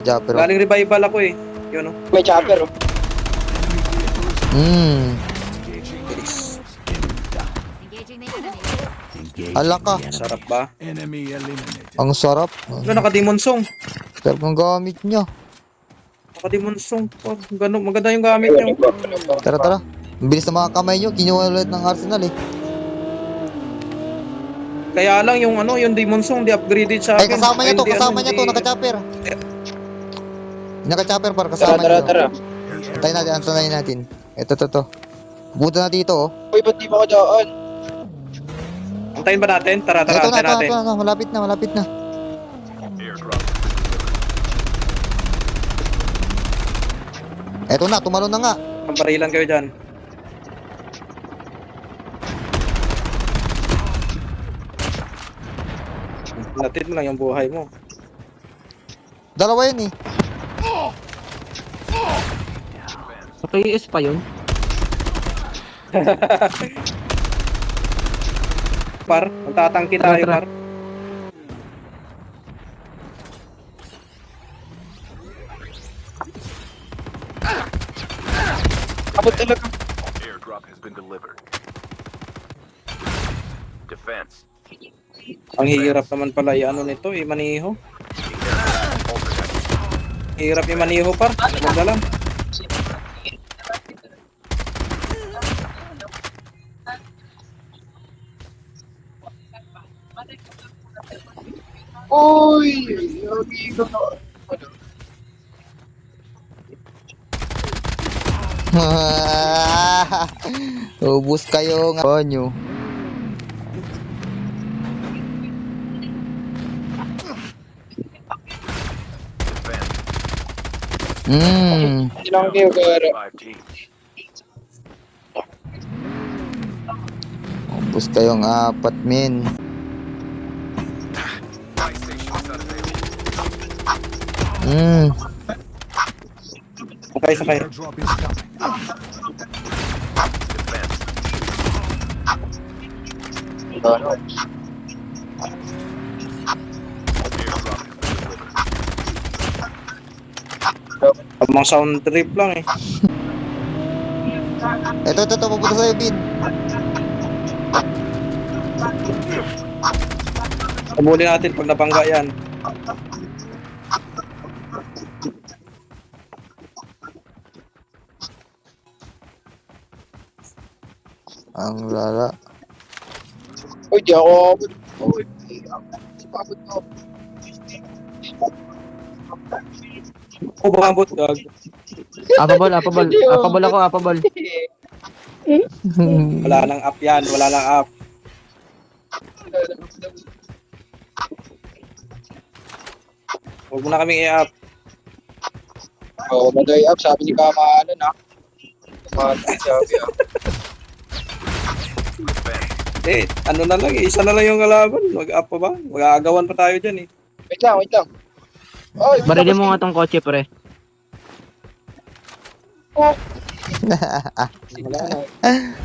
Chopper. Galing revival ako eh. Yun oh. May chopper, oh. Ala ka. Sarap ba? Ang sarap. Ano, naka-demon song. Sarap ng gamit niya. Naka-demon song. Oh, ganun, maganda yung gamit niyo. Tara, tara. Ang bilis na mga kamay nyo. Kinuha ulit ng Arsenal eh. Kaya lang yung ano, yung demon song, di upgraded sa Ay, akin. kasama niya to. Hindi, Kasama ano, niya to. hindi- Naka-chopper. Naka-chopper par. Tara, Kasama tara, niya to. tara. Antayin natin. Ito. Punta na dito oh. Uy, ba't di ba ako daan? Antayin ba natin? Tara, Ito antayin natin. na. Malapit na. Eto na, tumalon na nga. Ang barilan kayo dyan. Natin mo lang yung buhay mo. Dalawa yun eh. Sa KS pa yun? Par, magtatangki tayo, Tara, par. Abot talaga. Airdrop has been delivered. Defense. Ang hirap naman pala ano nito, maniho. Hirap yung maniho, par. Maganda lang. Uy! Yogi ko na. Ubus kayo nga nyo. Ilang kayo, gara. 5 teams. Ubus kayong apat min. Buy station is unavailable. Sakay. Defense. Airdrop has been delivered. Mga sound trip lang eh. Ito, papunta sa'yo, Bin. Pabuli natin pag napangga yan. Ang lala. Uy, di ako abot. Uy, di abot ko. O baka ambot, gag. Apabol ako. Wala nang up yan, wala nang up. Huwag mo na kaming i-up. Oo, mag-i up. Sabi ni Kamahalan, ha? Kamahalan, sabi, ha? Eh, ano na lang, isa na lang yung kalaban. Mag-up pa ba? Mag-aagawan pa tayo dyan eh. Wait lang. Oy, Barilin mo nga tong kotse, pre. Oh. Wala na.